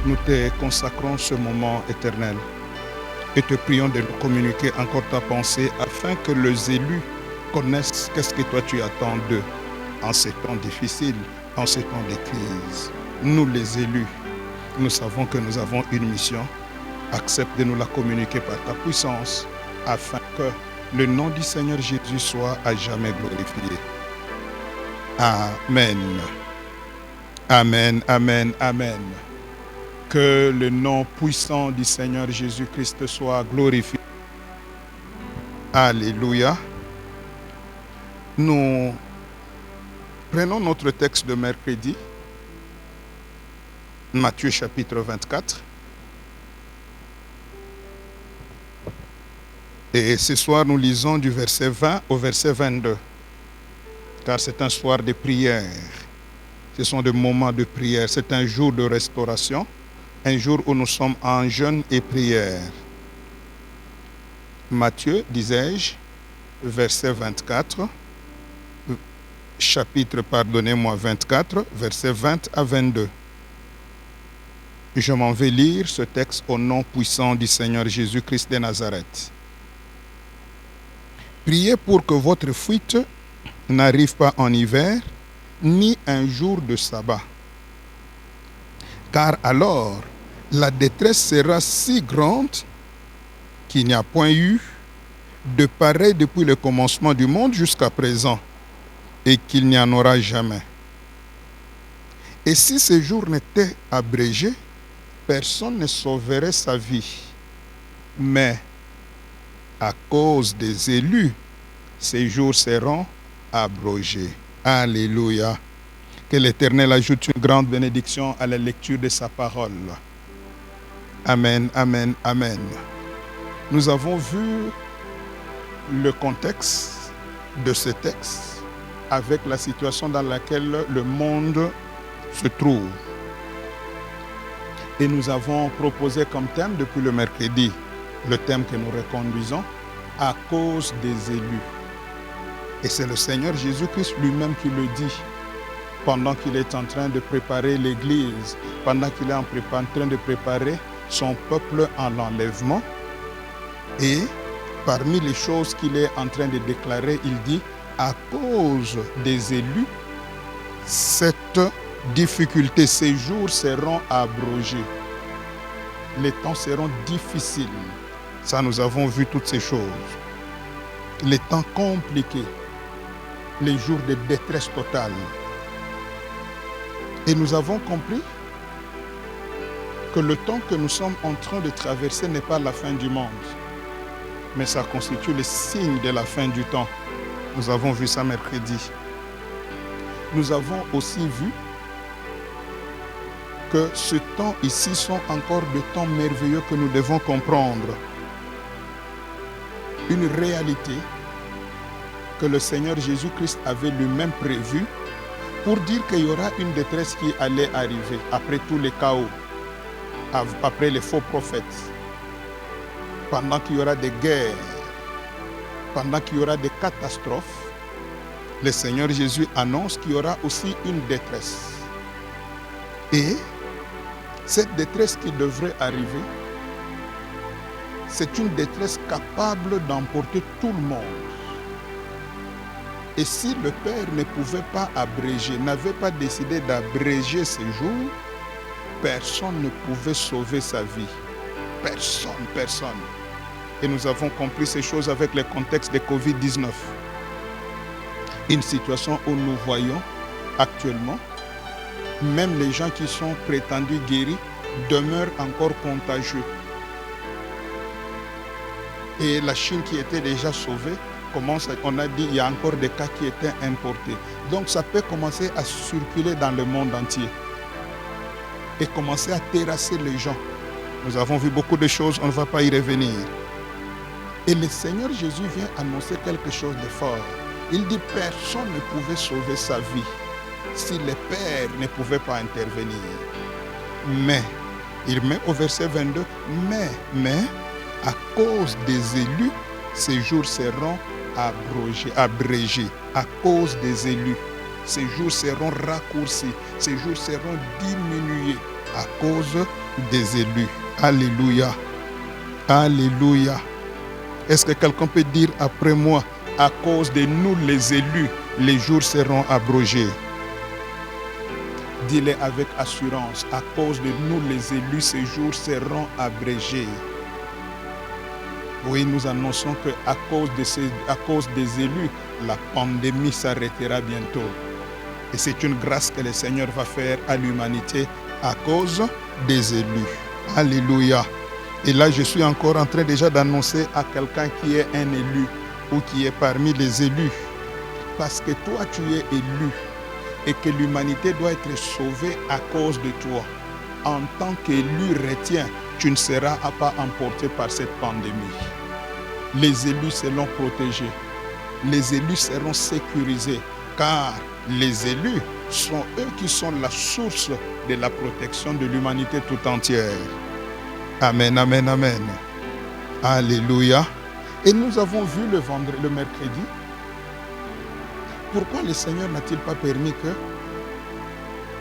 nous te consacrons ce moment éternel et te prions de nous communiquer encore ta pensée afin que les élus connaissent qu'est-ce que toi tu attends d'eux en ces temps difficiles, en ces temps de crise. Nous les élus, nous savons que nous avons une mission. Accepte de nous la communiquer par ta puissance afin que le nom du Seigneur Jésus soit à jamais glorifié. Amen. Amen, amen, amen. Que le nom puissant du Seigneur Jésus-Christ soit glorifié. Alléluia. Nous prenons notre texte de mercredi, Matthieu chapitre 24. Et ce soir, nous lisons du verset 20 au verset 22. Car c'est un soir de prière. Ce sont des moments de prière. C'est un jour de restauration. Un jour où nous sommes en jeûne et prière. Matthieu, disais-je, verset 24. Chapitre, pardonnez-moi, 24, verset 20 à 22. Je m'en vais lire ce texte au nom puissant du Seigneur Jésus-Christ de Nazareth. Priez pour que votre fuite n'arrive pas en hiver, ni un jour de sabbat. Car alors, la détresse sera si grande qu'il n'y a point eu de pareil depuis le commencement du monde jusqu'à présent, et qu'il n'y en aura jamais. Et si ces jours n'étaient abrégés, personne ne sauverait sa vie. Mais à cause des élus, ces jours seront abrogés. Alléluia. Que l'Éternel ajoute une grande bénédiction à la lecture de sa parole. Amen, amen, amen. Nous avons vu le contexte de ce texte avec la situation dans laquelle le monde se trouve. Et nous avons proposé comme thème depuis le mercredi, le thème que nous reconduisons, à cause des élus. Et c'est le Seigneur Jésus-Christ lui-même qui le dit, pendant qu'il est en train de préparer l'Église, pendant qu'il est en train de préparer son peuple en l'enlèvement. Et parmi les choses qu'il est en train de déclarer, il dit, à cause des élus, cette difficulté, ces jours seront abrogés. Les temps seront difficiles. Ça, nous avons vu toutes ces choses. Les temps compliqués. Les jours de détresse totale. Et nous avons compris que le temps que nous sommes en train de traverser n'est pas la fin du monde. Mais ça constitue le signe de la fin du temps. Nous avons vu ça mercredi. Nous avons aussi vu que ce temps ici sont encore des temps merveilleux que nous devons comprendre. Une réalité que le Seigneur Jésus-Christ avait lui-même prévue pour dire qu'il y aura une détresse qui allait arriver après tous les chaos, après les faux prophètes, pendant qu'il y aura des guerres, pendant qu'il y aura des catastrophes. Le Seigneur Jésus annonce qu'il y aura aussi une détresse. Et cette détresse qui devrait arriver, c'est une détresse capable d'emporter tout le monde. Et si le Père ne pouvait pas abréger, n'avait pas décidé d'abréger ces jours, personne ne pouvait sauver sa vie. Personne, personne. Et nous avons compris ces choses avec le contexte de Covid-19. Une situation où nous voyons actuellement, même les gens qui sont prétendus guéris demeurent encore contagieux. Et la Chine qui était déjà sauvée, on a dit qu'il y a encore des cas qui étaient importés. Donc ça peut commencer à circuler dans le monde entier et commencer à terrasser les gens. Nous avons vu beaucoup de choses, on ne va pas y revenir. Et le Seigneur Jésus vient annoncer quelque chose de fort. Il dit personne ne pouvait sauver sa vie si le Père ne pouvait pas intervenir. Mais, il met au verset 22, mais, à cause des élus, ces jours seront abrégés. À cause des élus, ces jours seront raccourcis, ces jours seront diminués. à cause des élus. Alléluia. Alléluia. Est-ce que quelqu'un peut dire après moi, à cause de nous les élus, les jours seront abrogés? Dis-le avec assurance, à cause de nous les élus, ces jours seront abrégés. Oui, nous annonçons qu'à cause des élus, la pandémie s'arrêtera bientôt. Et c'est une grâce que le Seigneur va faire à l'humanité à cause des élus. Alléluia. Et là, je suis encore en train déjà d'annoncer à quelqu'un qui est un élu ou qui est parmi les élus. Parce que toi, tu es élu et que l'humanité doit être sauvée à cause de toi. En tant qu'élu retiens, tu ne seras pas emporté par cette pandémie. Les élus seront protégés. Les élus seront sécurisés, car les élus sont eux qui sont la source de la protection de l'humanité tout entière. Amen, amen, amen. Alléluia. Et nous avons vu le mercredi, pourquoi le Seigneur n'a-t-il pas permis que,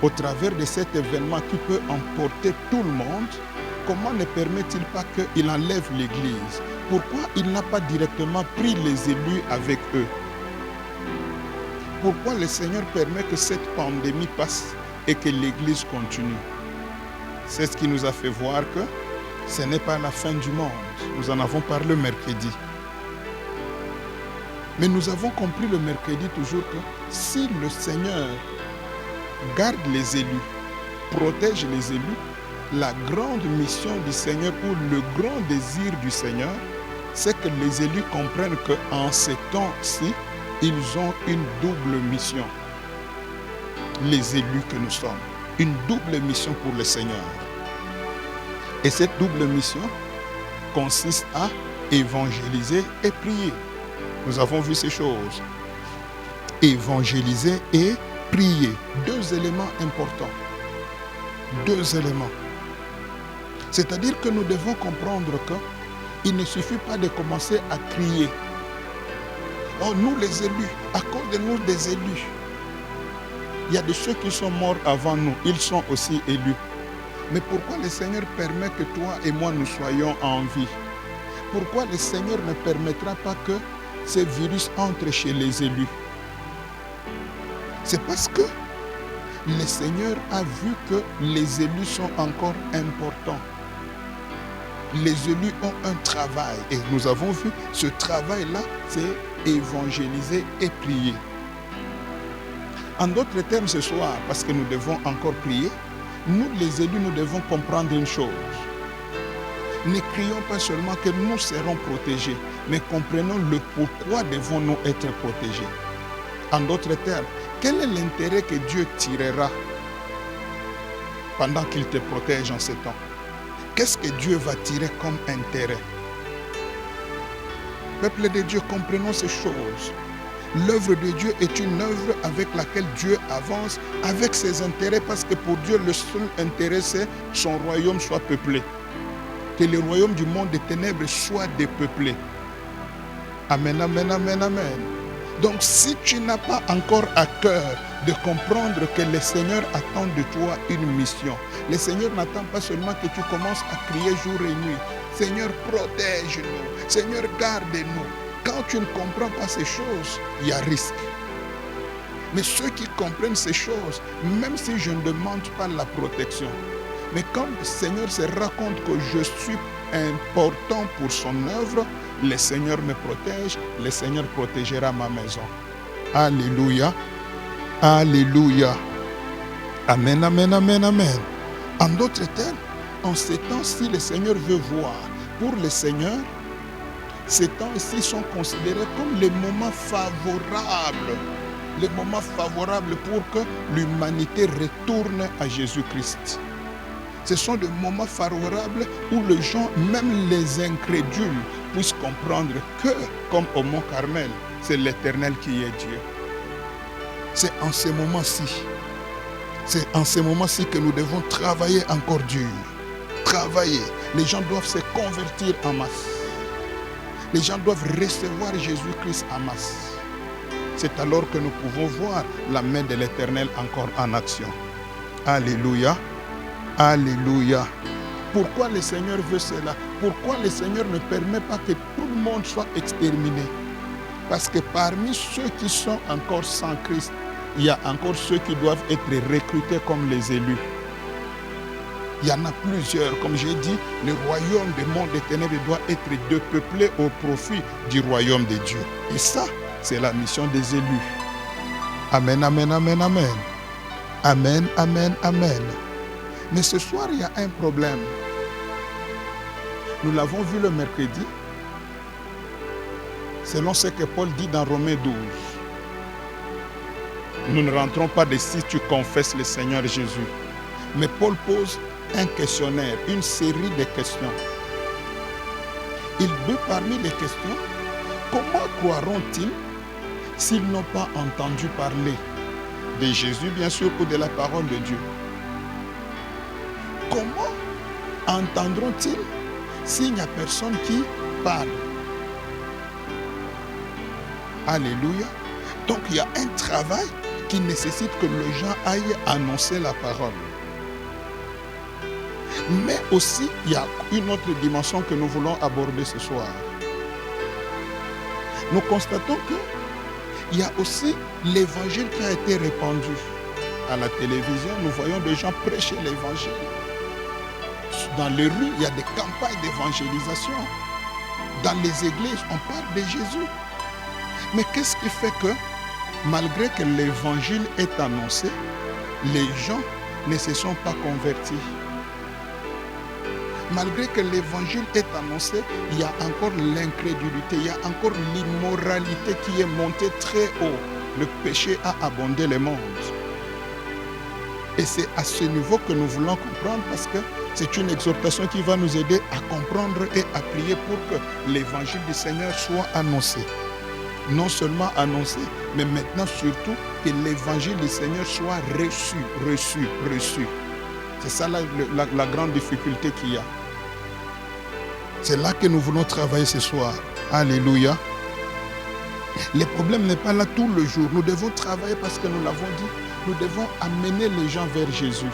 au travers de cet événement qui peut emporter tout le monde, comment ne permet-il pas qu'il enlève l'Église? Pourquoi il n'a pas directement pris les élus avec eux? Pourquoi le Seigneur permet que cette pandémie passe et que l'Église continue? C'est ce qui nous a fait voir que ce n'est pas la fin du monde. Nous en avons parlé mercredi. Mais nous avons compris le mercredi toujours que si le Seigneur garde les élus, protège les élus, la grande mission du Seigneur ou le grand désir du Seigneur, c'est que les élus comprennent qu'en ces temps-ci, ils ont une double mission. Les élus que nous sommes, une double mission pour le Seigneur. Et cette double mission consiste à évangéliser et prier. Nous avons vu ces choses. Évangéliser et prier. Deux éléments importants. Deux éléments. C'est-à-dire que nous devons comprendre qu'il ne suffit pas de commencer à crier. Oh, nous les élus, à cause de nous des élus. Il y a de ceux qui sont morts avant nous, ils sont aussi élus. Mais pourquoi le Seigneur permet que toi et moi nous soyons en vie? Pourquoi le Seigneur ne permettra pas que ces virus entrent chez les élus? C'est parce que le Seigneur a vu que les élus sont encore importants. Les élus ont un travail et nous avons vu ce travail-là, c'est évangéliser et prier. En d'autres termes ce soir, parce que nous devons encore prier, nous les élus, nous devons comprendre une chose. Ne crions pas seulement que nous serons protégés, mais comprenons le pourquoi devons-nous être protégés. En d'autres termes, quel est l'intérêt que Dieu tirera pendant qu'il te protège en ce temps? Qu'est-ce que Dieu va tirer comme intérêt? Peuple de Dieu, comprenons ces choses. L'œuvre de Dieu est une œuvre avec laquelle Dieu avance avec ses intérêts, parce que pour Dieu, le seul intérêt, c'est que son royaume soit peuplé. Que le royaume du monde des ténèbres soit dépeuplé. Amen, amen, amen, amen. Donc si tu n'as pas encore à cœur de comprendre que le Seigneur attend de toi une mission, le Seigneur n'attend pas seulement que tu commences à crier jour et nuit. Seigneur, protège-nous. Seigneur, garde-nous. Quand tu ne comprends pas ces choses, il y a risque. Mais ceux qui comprennent ces choses, même si je ne demande pas la protection, mais quand le Seigneur se rend compte que je suis important pour son œuvre, le Seigneur me protège, le Seigneur protégera ma maison. Alléluia. Alléluia. Amen, amen, amen, amen. En d'autres termes, en ces temps-ci, le Seigneur veut voir. Pour le Seigneur, ces temps-ci sont considérés comme les moments favorables. Les moments favorables pour que l'humanité retourne à Jésus-Christ. Ce sont des moments favorables où les gens, même les incrédules, puissent comprendre que, comme au mont Carmel, c'est l'Éternel qui est Dieu. C'est en ces moments-ci. C'est en ces moments-ci que nous devons travailler encore dur. Travailler. Les gens doivent se convertir en masse. Les gens doivent recevoir Jésus-Christ en masse. C'est alors que nous pouvons voir la main de l'Éternel encore en action. Alléluia. Alléluia. Pourquoi le Seigneur veut cela? Pourquoi le Seigneur ne permet pas que tout le monde soit exterminé? Parce que parmi ceux qui sont encore sans Christ, il y a encore ceux qui doivent être recrutés comme les élus. Il y en a plusieurs. Comme j'ai dit, le royaume du monde des ténèbres doit être dépeuplé au profit du royaume de Dieu. Et ça, c'est la mission des élus. Amen, amen, amen, amen. Amen, amen, amen. Mais ce soir, il y a un problème. Nous l'avons vu le mercredi, selon ce que Paul dit dans Romains 12. Nous ne rentrons pas de si tu confesses le Seigneur Jésus. Mais Paul pose un questionnaire, une série de questions. Il dit parmi les questions, comment croiront-ils s'ils n'ont pas entendu parler de Jésus, bien sûr, ou de la parole de Dieu? Comment entendront-ils s'il n'y a personne qui parle? Alléluia. Donc il y a un travail qui nécessite que les gens aillent annoncer la parole. Mais aussi, il y a une autre dimension que nous voulons aborder ce soir. Nous constatons qu'il y a aussi l'évangile qui a été répandu. À la télévision, nous voyons des gens prêcher l'évangile. Dans les rues, il y a des campagnes d'évangélisation. Dans les églises, on parle de Jésus. Mais qu'est-ce qui fait que, malgré que l'évangile est annoncé, les gens ne se sont pas convertis? Malgré que l'évangile est annoncé, il y a encore l'incrédulité, il y a encore l'immoralité qui est montée très haut. Le péché a abondé le monde. Et c'est à ce niveau que nous voulons comprendre, parce que c'est une exhortation qui va nous aider à comprendre et à prier pour que l'évangile du Seigneur soit annoncé. Non seulement annoncé, mais maintenant surtout que l'évangile du Seigneur soit reçu. C'est ça la grande difficulté qu'il y a. C'est là que nous voulons travailler ce soir. Alléluia. Le problème n'est pas là tout le jour. Nous devons travailler parce que nous l'avons dit. Nous devons amener les gens vers Jésus.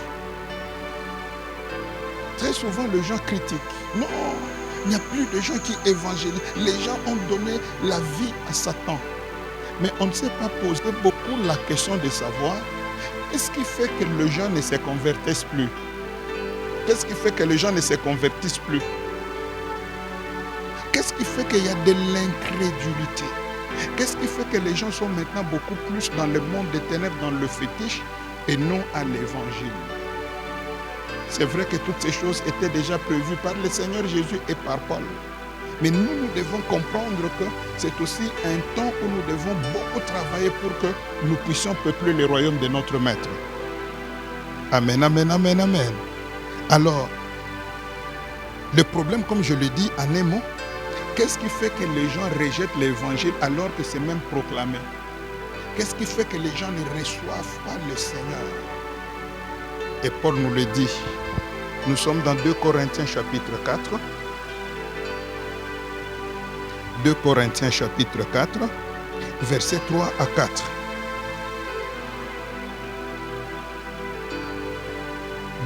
Très souvent, les gens critiquent. Non, il n'y a plus de gens qui évangélisent. Les gens ont donné la vie à Satan. Mais on ne s'est pas posé beaucoup la question de savoir qu'est-ce qui fait que les gens ne se convertissent plus? Qu'est-ce qui fait que les gens ne se convertissent plus? Qu'est-ce qui fait qu'il y a de l'incrédulité? Qu'est-ce qui fait que les gens sont maintenant beaucoup plus dans le monde des ténèbres, dans le fétiche, et non à l'évangile? C'est vrai que toutes ces choses étaient déjà prévues par le Seigneur Jésus et par Paul. Mais nous devons comprendre que c'est aussi un temps où nous devons beaucoup travailler pour que nous puissions peupler le royaume de notre Maître. Amen, amen, amen, amen. Alors, le problème, comme je le dis en un mot, qu'est-ce qui fait que les gens rejettent l'évangile alors que c'est même proclamé? Qu'est-ce qui fait que les gens ne reçoivent pas le Seigneur? Et Paul nous le dit. Nous sommes dans 2 Corinthiens chapitre 4. 2 Corinthiens chapitre 4, versets 3 à 4.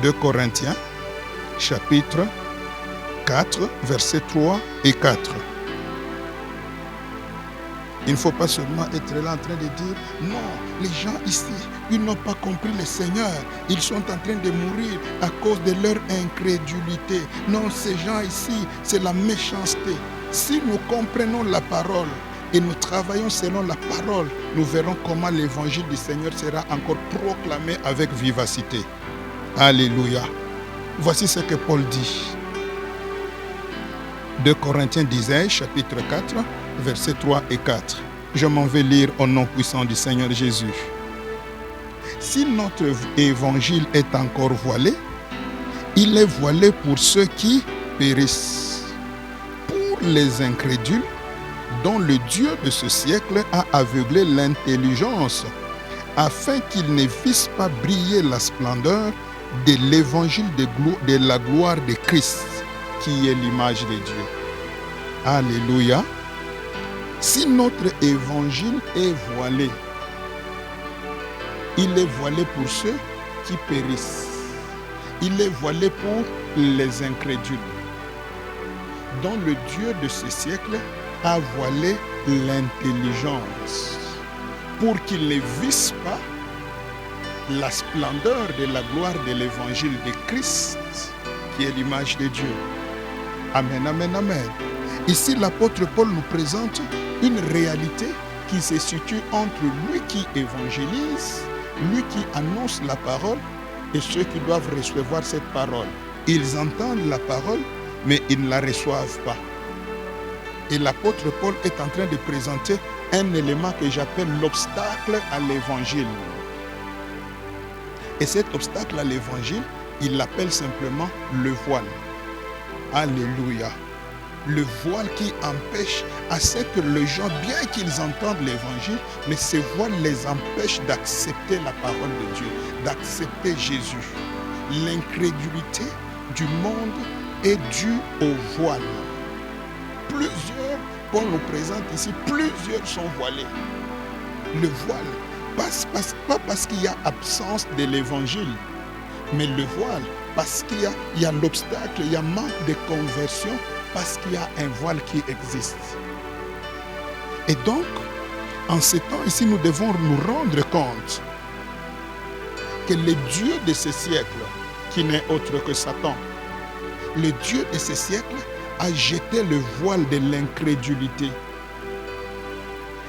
2 Corinthiens chapitre 4, versets 3 et 4. Il ne faut pas seulement être là en train de dire, non, les gens ici, ils n'ont pas compris le Seigneur. Ils sont en train de mourir à cause de leur incrédulité. Non, ces gens ici, c'est la méchanceté. Si nous comprenons la parole et nous travaillons selon la parole, nous verrons comment l'évangile du Seigneur sera encore proclamé avec vivacité. Alléluia. Voici ce que Paul dit. 2 Corinthiens 10, chapitre 4, versets 3 et 4. Je m'en vais lire au nom puissant du Seigneur Jésus. Si notre évangile est encore voilé, il est voilé pour ceux qui périssent, pour les incrédules dont le Dieu de ce siècle a aveuglé l'intelligence, afin qu'ils ne vissent pas briller la splendeur de l'évangile de la gloire de Christ, qui est l'image de Dieu. Alléluia. Si notre évangile est voilé, il est voilé pour ceux qui périssent. il est voilé pour les incrédules, dont le Dieu de ce siècle a voilé l'intelligence, pour qu'ils ne vissent pas la splendeur de la gloire de l'évangile de Christ, qui est l'image de Dieu. Amen, amen, amen. Ici, l'apôtre Paul nous présente une réalité qui se situe entre lui qui évangélise, lui qui annonce la parole, et ceux qui doivent recevoir cette parole. Ils entendent la parole, mais ils ne la reçoivent pas. Et l'apôtre Paul est en train de présenter un élément que j'appelle l'obstacle à l'évangile. Et cet obstacle à l'évangile, il l'appelle simplement le voile. Alléluia. Le voile qui empêche à ce que les gens, bien qu'ils entendent l'évangile, mais ce voile les empêche d'accepter la parole de Dieu, d'accepter Jésus. L'incrédulité du monde est due au voile. Plusieurs, Paul nous présente ici, plusieurs sont voilés. Le voile, pas parce qu'il y a absence de l'évangile, mais le voile, parce qu'il y a l'obstacle, il y a manque de conversion, parce qu'il y a un voile qui existe. Et donc, en ces temps ici, nous devons nous rendre compte que le Dieu de ce siècle, qui n'est autre que Satan, le Dieu de ce siècle a jeté le voile de l'incrédulité.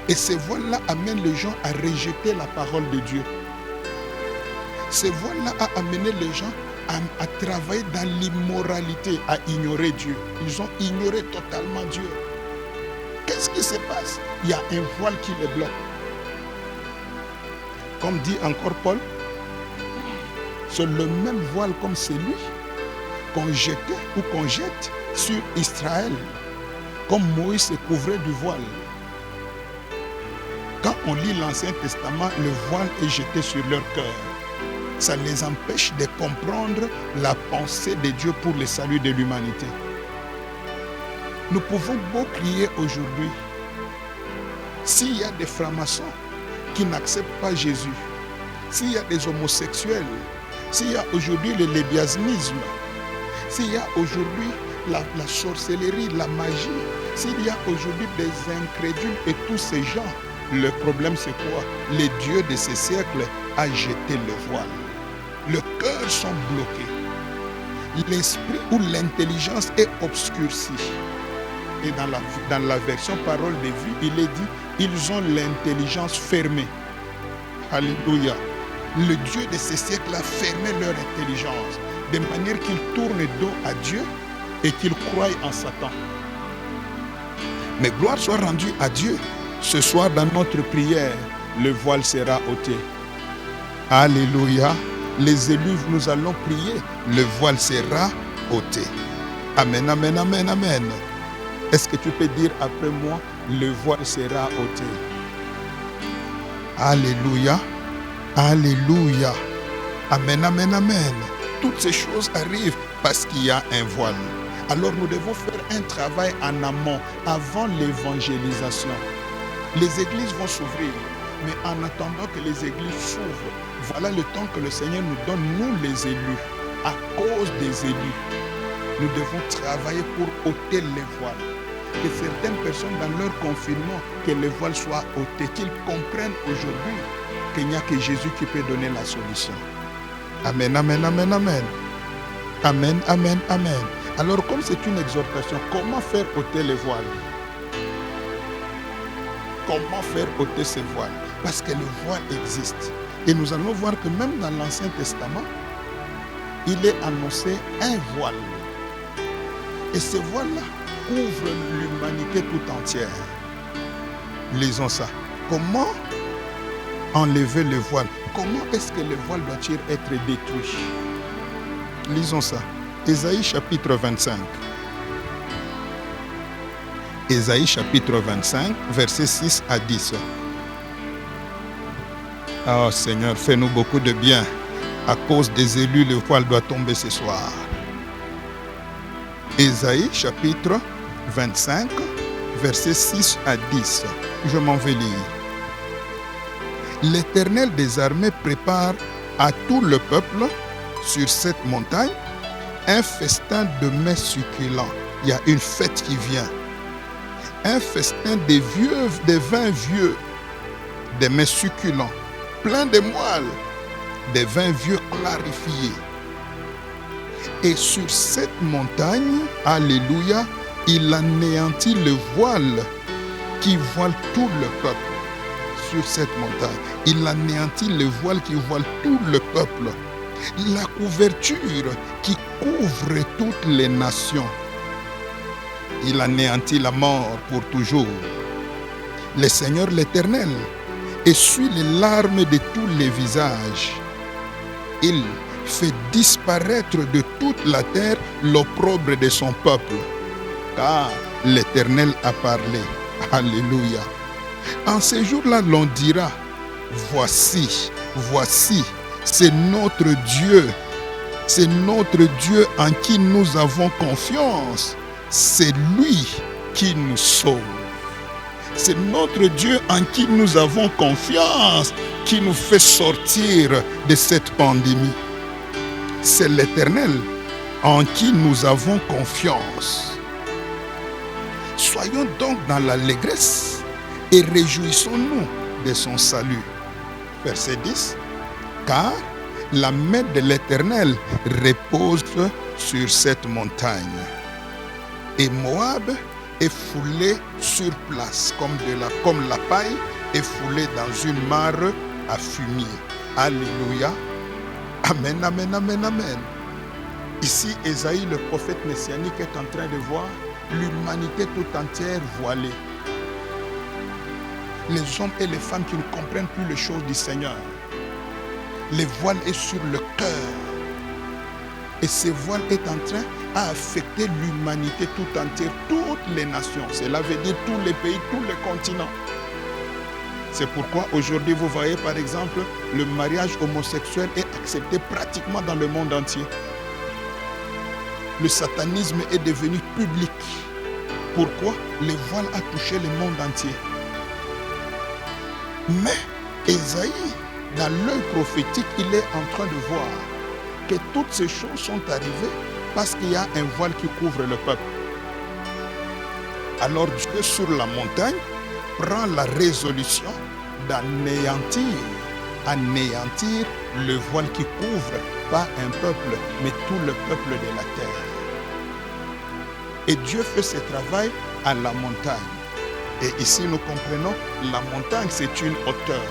Et ce voile-là amène les gens à rejeter la parole de Dieu. Ce voile-là a amené les gens à travailler dans l'immoralité, à ignorer Dieu. Ils ont ignoré totalement Dieu. Qu'est-ce qui se passe? Il y a un voile qui les bloque. Comme dit encore Paul, c'est le même voile comme celui qu'on jetait ou qu'on jette sur Israël, comme Moïse se couvrait du voile. Quand on lit l'Ancien Testament, le voile est jeté sur leur cœur. Ça les empêche de comprendre la pensée de Dieu pour le salut de l'humanité. Nous pouvons beau crier aujourd'hui, s'il y a des francs-maçons qui n'acceptent pas Jésus, s'il y a des homosexuels, s'il y a aujourd'hui le lesbianisme, s'il y a aujourd'hui la sorcellerie, la magie, s'il y a aujourd'hui des incrédules et tous ces gens, le problème c'est quoi? Les dieux de ce siècle a jeté le voile. Le cœur sont bloqués. L'esprit ou l'intelligence est obscurcie. Et dans la version parole de vie, il est dit, ils ont l'intelligence fermée. Alléluia. Le Dieu de ce siècle a fermé leur intelligence, de manière qu'ils tournent dos à Dieu et qu'ils croient en Satan. Mais gloire soit rendue à Dieu. Ce soir, dans notre prière, le voile sera ôté. Alléluia. Les élus, nous allons prier. Le voile sera ôté. Amen, amen, amen, amen. Est-ce que tu peux dire après moi, le voile sera ôté? Alléluia. Alléluia. Amen, amen, amen. Toutes ces choses arrivent parce qu'il y a un voile. Alors nous devons faire un travail en amont, avant l'évangélisation. Les églises vont s'ouvrir, mais en attendant que les églises s'ouvrent, voilà le temps que le Seigneur nous donne, nous les élus, à cause des élus. Nous devons travailler pour ôter les voiles. Que certaines personnes dans leur confinement, que les voiles soient ôtés, qu'ils comprennent aujourd'hui qu'il n'y a que Jésus qui peut donner la solution. Amen, amen, amen, amen. Amen, amen, amen. Alors comme c'est une exhortation, comment faire ôter les voiles? Comment faire ôter ces voiles? Parce que le voile existe. Et nous allons voir que même dans l'Ancien Testament, il est annoncé un voile. Et ce voile-là couvre l'humanité tout entière. Lisons ça. Comment enlever le voile? Comment est-ce que le voile doit-il être détruit? Lisons ça. Ésaïe chapitre 25. Ésaïe chapitre 25, versets 6 à 10. Oh Seigneur, fais-nous beaucoup de bien. À cause des élus, le voile doit tomber ce soir. Ésaïe chapitre 25, versets 6 à 10. Je m'en vais lire. L'Éternel des armées prépare à tout le peuple sur cette montagne un festin de mets succulents. Il y a une fête qui vient. Un festin des vins vieux, des mets succulents, pleins de moelle, des vins vieux clarifiés. Et sur cette montagne, alléluia, il anéantit le voile qui voile tout le peuple. Sur cette montagne, il anéantit le voile qui voile tout le peuple. La couverture qui couvre toutes les nations. Il anéantit la mort pour toujours. Le Seigneur l'Éternel essuie les larmes de tous les visages. Il fait disparaître de toute la terre l'opprobre de son peuple. Car l'Éternel a parlé. Alléluia. En ces jours-là, l'on dira, voici, voici, c'est notre Dieu. C'est notre Dieu en qui nous avons confiance. C'est lui qui nous sauve. C'est notre Dieu en qui nous avons confiance, qui nous fait sortir de cette pandémie. C'est l'Éternel en qui nous avons confiance. Soyons donc dans l'allégresse et réjouissons-nous de son salut. Verset 10. Car la main de l'Éternel repose sur cette montagne. Et Moab est foulé sur place, comme la paille est foulée dans une mare à fumier. Alléluia. Amen, amen, amen, amen. Ici, Ésaïe, le prophète messianique, est en train de voir l'humanité tout entière voilée. Les hommes et les femmes qui ne comprennent plus les choses du Seigneur. Le voile est sur le cœur. Et ce voile est en train d'affecter l'humanité tout entière, toutes les nations. Cela veut dire tous les pays, tous les continents. C'est pourquoi aujourd'hui, vous voyez par exemple, le mariage homosexuel est accepté pratiquement dans le monde entier. Le satanisme est devenu public. Pourquoi? Le voile a touché le monde entier. Mais Ésaïe, dans l'œil prophétique, il est en train de voir que toutes ces choses sont arrivées parce qu'il y a un voile qui couvre le peuple. Alors Dieu sur la montagne prend la résolution d'anéantir le voile qui couvre pas un peuple, mais tout le peuple de la terre. Et Dieu fait ce travail à la montagne. Et ici nous comprenons, la montagne c'est une hauteur.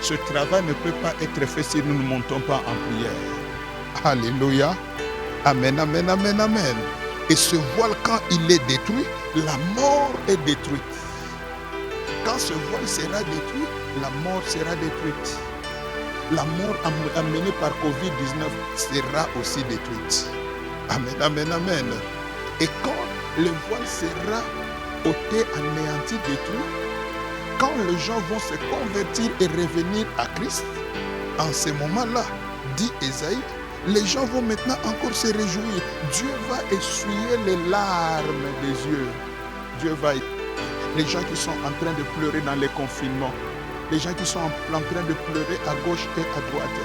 Ce travail ne peut pas être fait si nous ne montons pas en prière. Alléluia. Amen, amen, amen, amen. Et ce voile, quand il est détruit, la mort est détruite. Quand ce voile sera détruit, la mort sera détruite. La mort amenée par Covid-19 sera aussi détruite. Amen, amen, amen. Et quand le voile sera ôté, anéanti, détruit, quand les gens vont se convertir et revenir à Christ, en ce moment-là, dit Ésaïe, les gens vont maintenant encore se réjouir. Dieu va essuyer les larmes des yeux. Dieu va... Les gens qui sont en train de pleurer dans les confinements, les gens qui sont en train de pleurer à gauche et à droite,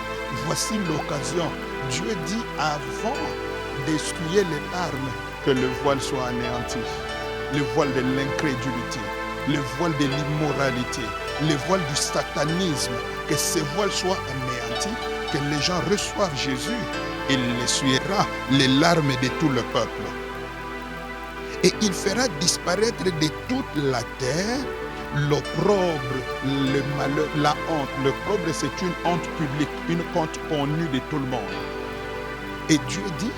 voici l'occasion. Dieu dit avant d'essuyer les larmes, que le voile soit anéanti. Le voile de l'incrédulité, le voile de l'immoralité, le voile du satanisme, que ce voile soit anéanti, que les gens reçoivent Jésus, il essuiera les larmes de tout le peuple. Et il fera disparaître de toute la terre l'opprobre, le malheur, la honte. L'opprobre, c'est une honte publique, une honte connue de tout le monde. Et Dieu dit,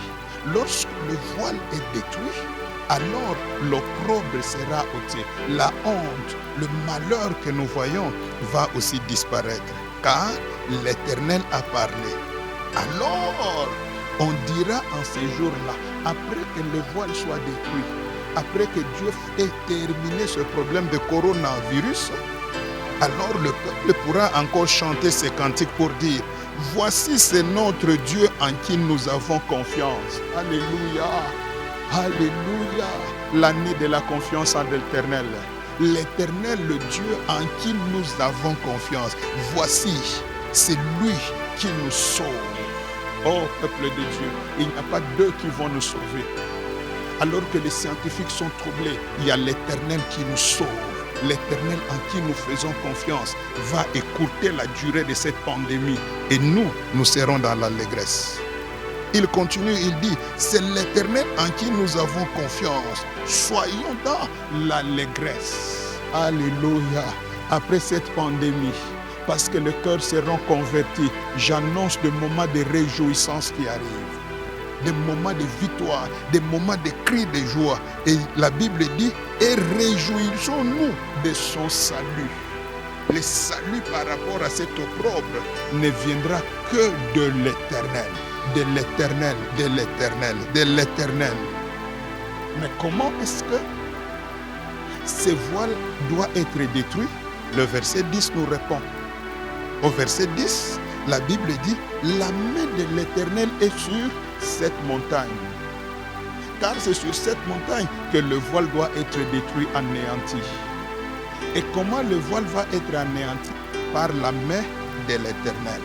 lorsque le voile est détruit, alors l'opprobre sera ôté. La honte, le malheur que nous voyons va aussi disparaître. Car l'Éternel a parlé. Alors, on dira en ces jours-là, après que le voile soit détruit, après que Dieu ait terminé ce problème de coronavirus, alors le peuple pourra encore chanter ces cantiques pour dire, voici c'est notre Dieu en qui nous avons confiance. Alléluia, alléluia, l'année de la confiance en l'Éternel. L'Éternel, le Dieu en qui nous avons confiance. Voici, c'est lui qui nous sauve. Oh, peuple de Dieu, il n'y a pas deux qui vont nous sauver. Alors que les scientifiques sont troublés, il y a l'Éternel qui nous sauve. L'Éternel en qui nous faisons confiance va écourter la durée de cette pandémie et nous serons dans l'allégresse. Il continue, il dit, c'est l'Éternel en qui nous avons confiance. Soyons dans l'allégresse. Alléluia. Après cette pandémie, parce que le cœur sera converti, j'annonce des moments de réjouissance qui arrivent. Des moments de victoire, des moments de cris de joie. Et la Bible dit, et réjouissons-nous de son salut. Le salut par rapport à cet opprobre ne viendra que de l'Éternel. De l'Éternel, de l'Éternel, de l'Éternel. Mais comment est-ce que ce voile doit être détruit? Le verset 10 nous répond. Au verset 10, la Bible dit, la main de l'Éternel est sur cette montagne. Car c'est sur cette montagne que le voile doit être détruit, anéanti. Et comment le voile va être anéanti? Par la main de l'Éternel.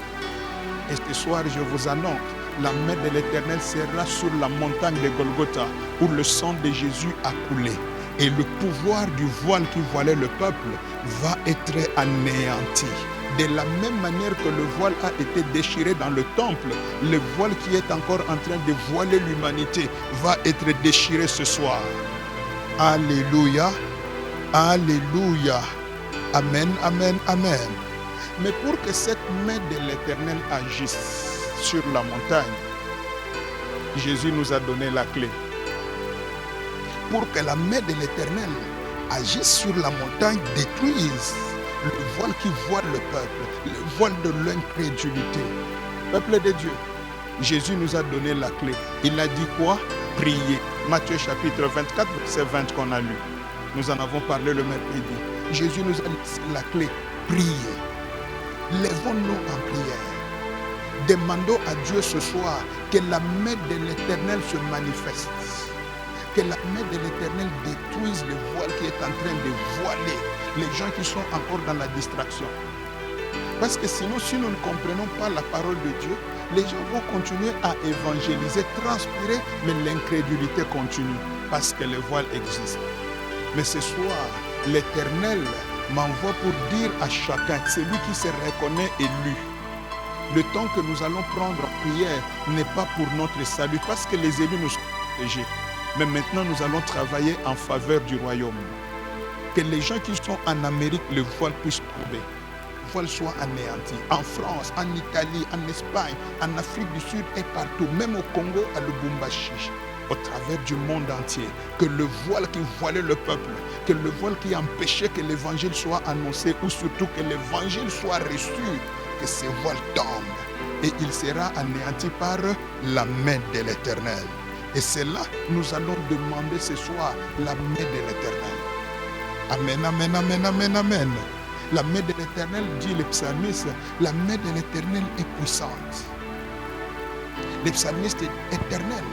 Et ce soir, je vous annonce, la main de l'Éternel sera sur la montagne de Golgotha, où le sang de Jésus a coulé. Et le pouvoir du voile qui voilait le peuple va être anéanti. De la même manière que le voile a été déchiré dans le temple, le voile qui est encore en train de voiler l'humanité va être déchiré ce soir. Alléluia, alléluia, amen, amen, amen. Mais pour que cette main de l'Éternel agisse sur la montagne, Jésus nous a donné la clé. Pour que la main de l'Éternel agisse sur la montagne, détruise le voile qui voile le peuple, le voile de l'incrédulité. Peuple de Dieu, Jésus nous a donné la clé. Il a dit quoi? Prier. Matthieu chapitre 24, verset 20 qu'on a lu. Nous en avons parlé le mercredi. Jésus nous a laissé la clé. Prier. Lèvons-nous en prière. Demandons à Dieu ce soir que la main de l'Éternel se manifeste. Que la main de l'Éternel détruise le voile qui est en train de voiler les gens qui sont encore dans la distraction. Parce que sinon, si nous ne comprenons pas la parole de Dieu, les gens vont continuer à évangéliser, transpirer, mais l'incrédulité continue parce que le voile existe. Mais ce soir, l'Éternel m'envoie pour dire à chacun, celui qui se reconnaît élu, le temps que nous allons prendre en prière n'est pas pour notre salut, parce que les élus nous sont protégés. Mais maintenant, nous allons travailler en faveur du royaume. Que les gens qui sont en Amérique, le voile puisse tomber. Le voile soit anéanti. En France, en Italie, en Espagne, en Afrique du Sud et partout, même au Congo, à Lubumbashi, au travers du monde entier. Que le voile qui voilait le peuple, que le voile qui empêchait que l'évangile soit annoncé, ou surtout que l'évangile soit reçu, que ce voile tombe. Et il sera anéanti par la main de l'Éternel. Et c'est là nous allons demander ce soir la main de l'Éternel. Amen, amen, amen, amen, amen. La main de l'Éternel, dit le psalmiste, la main de l'Éternel est puissante. Le psalmiste est éternel.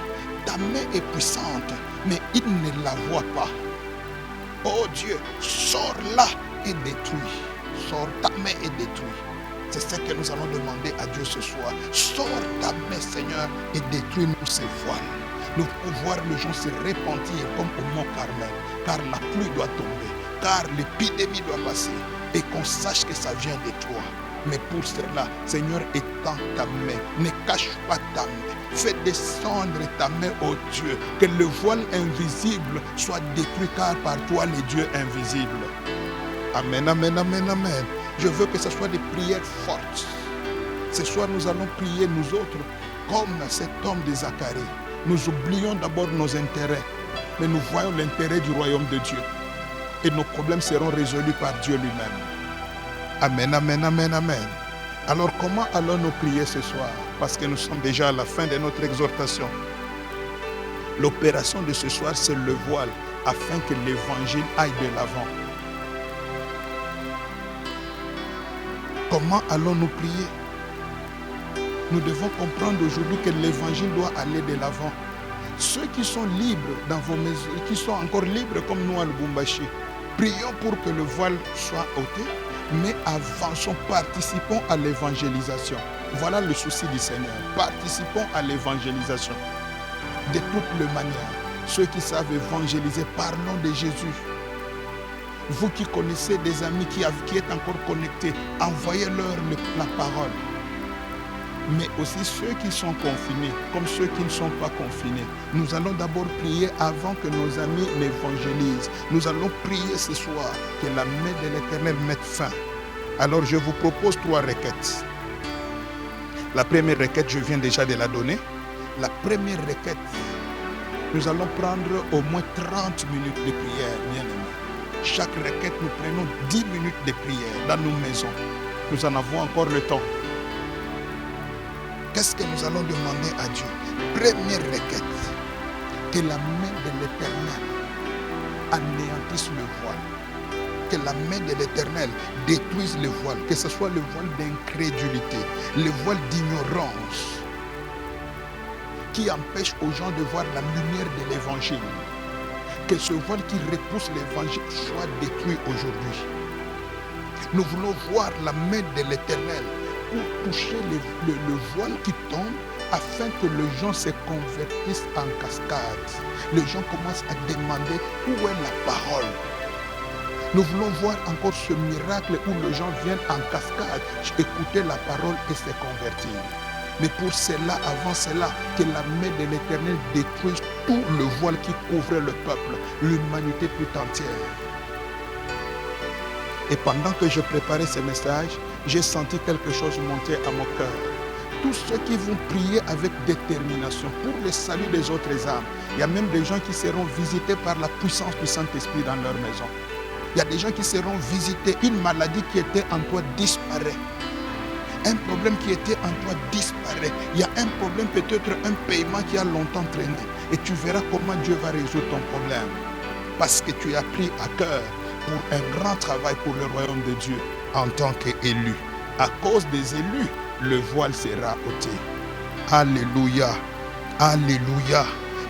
Ta main est puissante, mais il ne la voit pas. Oh Dieu, sors-la et détruis. Sors ta main et détruis. C'est ce que nous allons demander à Dieu ce soir. Sors ta main, Seigneur, et détruis-nous ces voiles. Nous pouvons voir les gens se repentir comme au mont Carmel, car la pluie doit tomber, car l'épidémie doit passer, et qu'on sache que ça vient de toi. Mais pour cela, Seigneur, étends ta main, ne cache pas ta main, fais descendre ta main, ô Dieu, que le voile invisible soit détruit, car par toi les dieux invisibles. Amen, amen, amen, amen. Je veux que ce soit des prières fortes. Ce soir, nous allons prier, nous autres, comme cet homme de Zacharie. Nous oublions d'abord nos intérêts, mais nous voyons l'intérêt du royaume de Dieu. Et nos problèmes seront résolus par Dieu lui-même. Amen, amen, amen, amen. Alors comment allons-nous prier ce soir? Parce que nous sommes déjà à la fin de notre exhortation. L'opération de ce soir, c'est le voile, afin que l'évangile aille de l'avant. Comment allons-nous prier? Nous devons comprendre aujourd'hui que l'évangile doit aller de l'avant. Ceux qui sont libres dans vos maisons, qui sont encore libres comme nous à Lubumbashi, prions pour que le voile soit ôté, mais avançons, participons à l'évangélisation. Voilà le souci du Seigneur. Participons à l'évangélisation. De toutes les manières, ceux qui savent évangéliser, parlons de Jésus. Vous qui connaissez des amis qui êtes encore connectés, envoyez-leur la parole. Mais aussi ceux qui sont confinés, comme ceux qui ne sont pas confinés. Nous allons d'abord prier avant que nos amis l'évangélisent. Nous allons prier ce soir que la main de l'Éternel mette fin. Alors je vous propose 3 requêtes. La première requête, je viens déjà de la donner. La première requête, nous allons prendre au moins 30 minutes de prière, bien-aimés. Chaque requête, nous prenons 10 minutes de prière dans nos maisons. Nous en avons encore le temps. Qu'est-ce que nous allons demander à Dieu? Première requête, que la main de l'Éternel anéantisse le voile. Que la main de l'Éternel détruise le voile. Que ce soit le voile d'incrédulité, le voile d'ignorance, qui empêche aux gens de voir la lumière de l'Évangile. Que ce voile qui repousse l'Évangile soit détruit aujourd'hui. Nous voulons voir la main de l'Éternel pour toucher le voile qui tombe, afin que les gens se convertissent en cascade. Les gens commencent à demander où est la parole. Nous voulons voir encore ce miracle où les gens viennent en cascade écouter la parole et se convertir. Mais pour cela, avant cela, que la main de l'Éternel détruise tout le voile qui couvrait le peuple, l'humanité tout entière. Et pendant que je préparais ce message, j'ai senti quelque chose monter à mon cœur. Tous ceux qui vont prier avec détermination pour le salut des autres âmes. Il y a même des gens qui seront visités par la puissance du Saint-Esprit dans leur maison. Il y a des gens qui seront visités. Une maladie qui était en toi disparaît. Un problème qui était en toi disparaît. Il y a un problème, peut-être un paiement qui a longtemps traîné. Et tu verras comment Dieu va résoudre ton problème. Parce que tu as pris à cœur pour un grand travail pour le royaume de Dieu en tant qu'élu. À cause des élus, le voile sera ôté. Alléluia. Alléluia.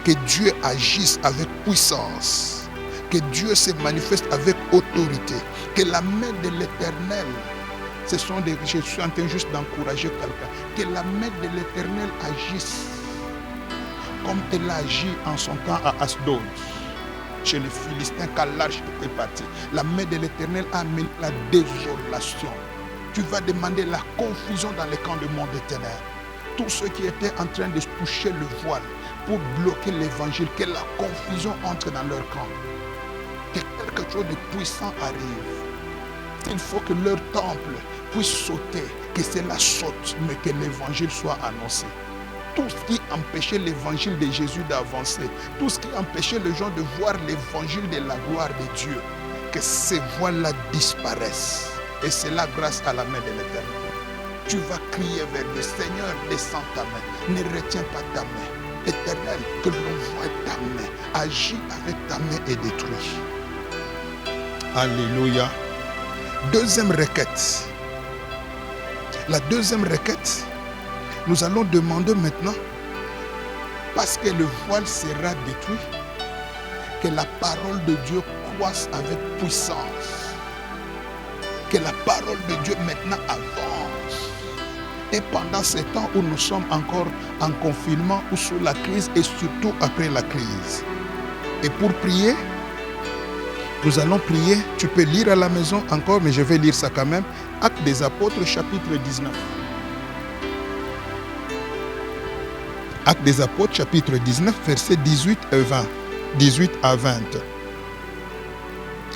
Que Dieu agisse avec puissance. Que Dieu se manifeste avec autorité. Que la main de l'Éternel, je suis en train juste d'encourager quelqu'un. Que la main de l'Éternel agisse comme elle a agi en son temps à Asdod, chez les Philistins, quand l'arche était partie. La main de l'Éternel a amené la désolation. Tu vas demander la confusion dans les camps du monde des ténèbres. Tous ceux qui étaient en train de toucher le voile pour bloquer l'évangile, que la confusion entre dans leur camp. Que quelque chose de puissant arrive. Il faut que leur temple puisse sauter, que cela saute, mais que l'évangile soit annoncé. Tout ce qui empêchait l'évangile de Jésus d'avancer, tout ce qui empêchait les gens de voir l'évangile de la gloire de Dieu, que ces voiles-là disparaissent. Et c'est là grâce à la main de l'Éternel. Tu vas crier vers le Seigneur, descends ta main, ne retiens pas ta main. Éternel, que l'on voie ta main, agis avec ta main et détruis. Alléluia. Deuxième requête. La deuxième requête, nous allons demander maintenant, parce que le voile sera détruit, que la parole de Dieu croisse avec puissance. Que la parole de Dieu maintenant avance. Et pendant ces temps où nous sommes encore en confinement ou sous la crise et surtout après la crise. Et pour prier, nous allons prier. Tu peux lire à la maison encore, mais je vais lire ça quand même. Actes des Apôtres, chapitre 19. Actes des Apôtres, chapitre 19, versets 18 et 20. 18 à 20.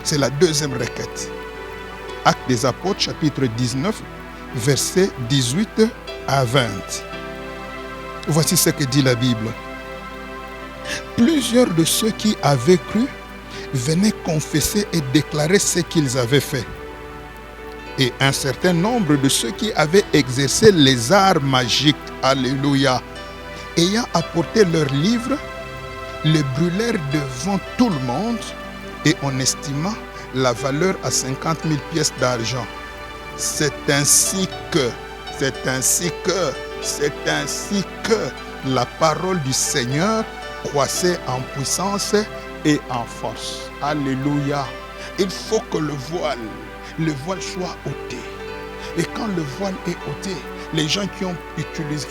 C'est la deuxième requête. Actes des Apôtres, chapitre 19, versets 18 à 20. Voici ce que dit la Bible. Plusieurs de ceux qui avaient cru venaient confesser et déclarer ce qu'ils avaient fait. Et un certain nombre de ceux qui avaient exercé les arts magiques, alléluia, ayant apporté leurs livres, les brûlèrent devant tout le monde et on estima la valeur à 50 000 pièces d'argent. C'est ainsi que la parole du Seigneur croissait en puissance et en force. Alléluia. Il faut que le voile soit ôté. Et quand le voile est ôté, Les gens qui ont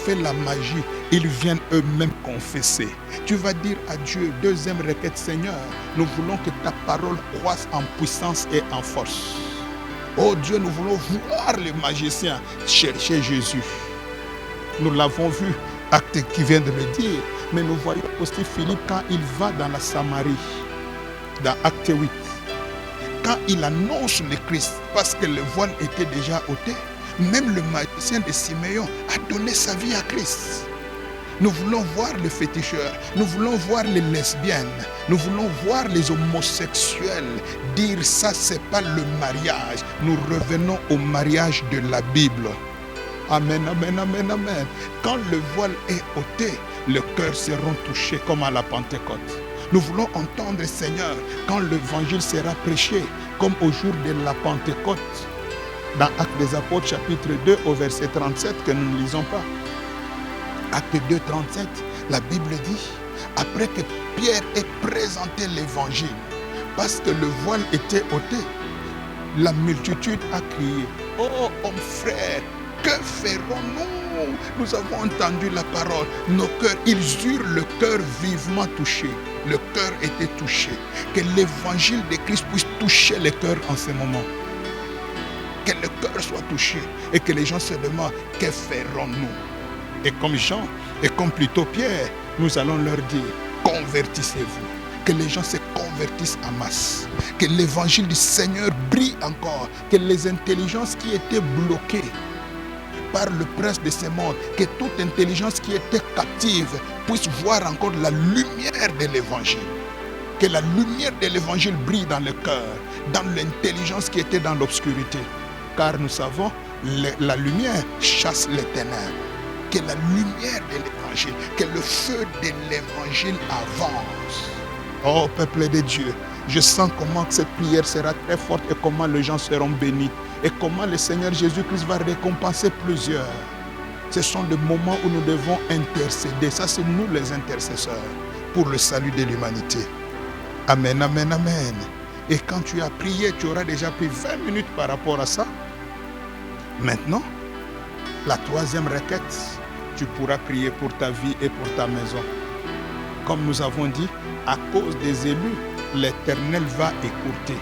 fait la magie, ils viennent eux-mêmes confesser. Tu vas dire à Dieu, deuxième requête, Seigneur, nous voulons que ta parole croisse en puissance et en force. Oh Dieu, nous voulons voir les magiciens chercher Jésus. Nous l'avons vu, acte qui vient de le dire, mais nous voyons aussi Philippe quand il va dans la Samarie, dans acte 8. Quand il annonce le Christ, parce que le voile était déjà ôté, même le magicien de Siméon a donné sa vie à Christ. Nous voulons voir les féticheurs, nous voulons voir les lesbiennes, nous voulons voir les homosexuels dire ça c'est pas le mariage. Nous revenons au mariage de la Bible. Amen, amen, amen, amen. Quand le voile est ôté, les cœurs seront touchés comme à la Pentecôte. Nous voulons entendre, Seigneur, quand l'évangile sera prêché, comme au jour de la Pentecôte, dans Actes des Apôtres, chapitre 2, au verset 37, que nous ne lisons pas. Acte 2, 37, la Bible dit, après que Pierre ait présenté l'évangile, parce que le voile était ôté, la multitude a crié, « Oh, homme frère, que ferons-nous? Nous avons entendu la parole. Nos cœurs, ils eurent le cœur vivement touché. Le cœur était touché. Que l'évangile de Christ puisse toucher les cœurs en ce moment. Que le cœur soit touché et que les gens se demandent, que ferons-nous? Et comme Jean, et comme plutôt Pierre, nous allons leur dire, convertissez-vous. Que les gens se convertissent en masse. Que l'évangile du Seigneur brille encore. Que les intelligences qui étaient bloquées par le prince de ce monde, que toute intelligence qui était captive puisse voir encore la lumière de l'évangile. Que la lumière de l'évangile brille dans le cœur, dans l'intelligence qui était dans l'obscurité. Car nous savons, la lumière chasse les ténèbres. Que la lumière de l'évangile, que le feu de l'évangile avance. Oh peuple de Dieu, je sens comment cette prière sera très forte et comment les gens seront bénis. Et comment le Seigneur Jésus-Christ va récompenser plusieurs. Ce sont des moments où nous devons intercéder. Ça, c'est nous les intercesseurs pour le salut de l'humanité. Amen, amen, amen. Et quand tu as prié, tu auras déjà pris 20 minutes par rapport à ça. Maintenant, la troisième requête, tu pourras prier pour ta vie et pour ta maison. Comme nous avons dit, à cause des élus, l'Éternel va écourter.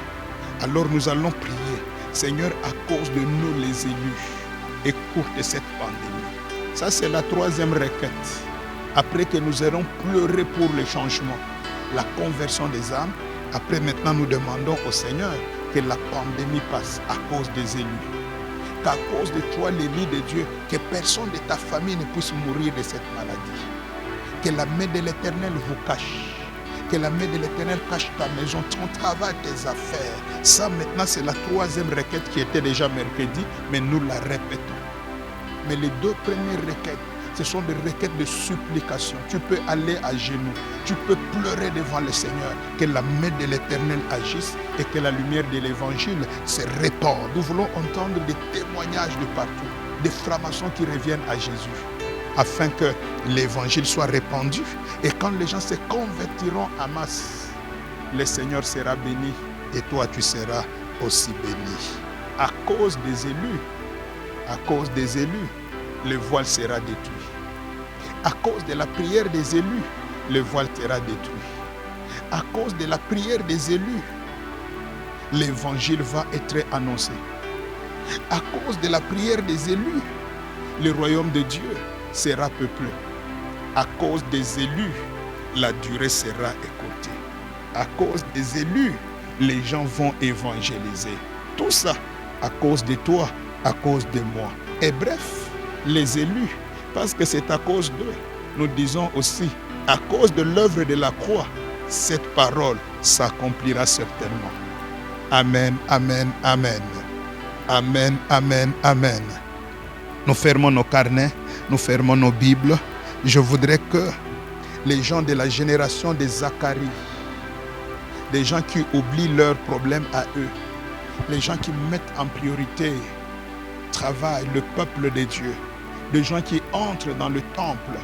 Alors nous allons prier. Seigneur, à cause de nous les élus, écoute cette pandémie. Ça, c'est la troisième requête. Après que nous aurons pleuré pour le changement, la conversion des âmes, après maintenant nous demandons au Seigneur que la pandémie passe à cause des élus. Qu'à cause de toi, l'élu de Dieu, que personne de ta famille ne puisse mourir de cette maladie. Que la main de l'Éternel vous cache. Que la main de l'Éternel cache ta maison, ton travail, tes affaires. Ça maintenant c'est la troisième requête qui était déjà mercredi, mais nous la répétons. Mais les deux premières requêtes, ce sont des requêtes de supplication. Tu peux aller à genoux, tu peux pleurer devant le Seigneur, que la main de l'Éternel agisse et que la lumière de l'Évangile se répande. Nous voulons entendre des témoignages de partout, des framations qui reviennent à Jésus, afin que l'Évangile soit répandu. Et quand les gens se convertiront en masse, le Seigneur sera béni et toi tu seras aussi béni. À cause des élus, le voile sera détruit. À cause de la prière des élus, le voile sera détruit. À cause de la prière des élus, l'Évangile va être annoncé. À cause de la prière des élus, le royaume de Dieu sera peuplé. À cause des élus, la durée sera écourtée. À cause des élus, les gens vont évangéliser. Tout ça à cause de toi, à cause de moi. Et bref, les élus, parce que c'est à cause d'eux, nous disons aussi, à cause de l'œuvre de la croix, cette parole s'accomplira certainement. Amen, amen, amen. Amen, amen, amen. Nous fermons nos carnets, nous fermons nos Bibles. Je voudrais que les gens de la génération de Zacharie, des gens qui oublient leurs problèmes à eux, les gens qui mettent en priorité le travail, le peuple de Dieu, des gens qui entrent dans le temple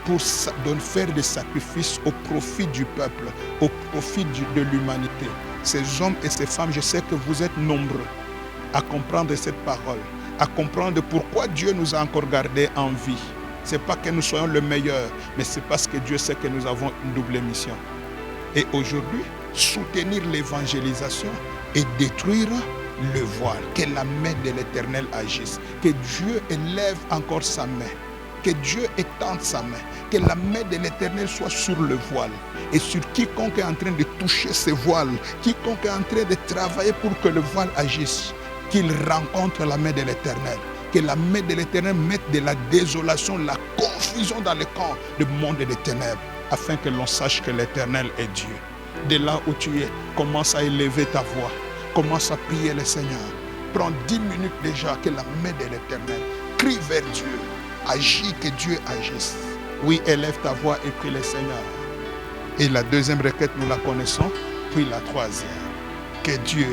pour faire des sacrifices au profit du peuple, au profit de l'humanité. Ces hommes et ces femmes, je sais que vous êtes nombreux à comprendre cette parole, à comprendre pourquoi Dieu nous a encore gardés en vie. Ce n'est pas que nous soyons le meilleur, mais c'est parce que Dieu sait que nous avons une double mission. Et aujourd'hui, soutenir l'évangélisation et détruire le voile. Que la main de l'Éternel agisse. Que Dieu élève encore sa main. Que Dieu étende sa main. Que la main de l'Éternel soit sur le voile. Et sur quiconque est en train de toucher ce voile. Quiconque est en train de travailler pour que le voile agisse. Qu'il rencontre la main de l'Éternel. Que la main de l'Éternel mette de la désolation, la confusion dans le camp du monde des ténèbres. Afin que l'on sache que l'Éternel est Dieu. De là où tu es, commence à élever ta voix. Commence à prier le Seigneur. Prends 10 minutes déjà que la main de l'Éternel. Crie vers Dieu. Agis, que Dieu agisse. Oui, élève ta voix et prie le Seigneur. Et la deuxième requête, nous la connaissons. Puis la troisième. Que Dieu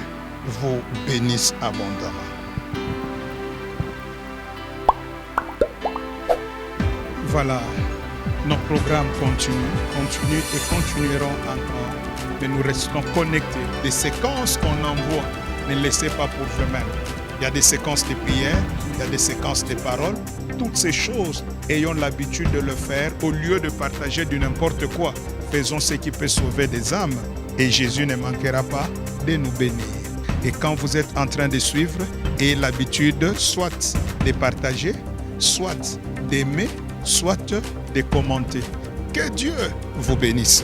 vous bénisse abondamment. Voilà. Nos programmes continuent et continueront encore. Mais nous restons connectés. Des séquences qu'on envoie, ne laissez pas pour vous-même. Il y a des séquences de prières, il y a des séquences de paroles. Toutes ces choses, ayons l'habitude de le faire au lieu de partager du n'importe quoi. Faisons ce qui peut sauver des âmes et Jésus ne manquera pas de nous bénir. Et quand vous êtes en train de suivre, ayez l'habitude soit de partager, soit d'aimer, soit de commenter. Que Dieu vous bénisse.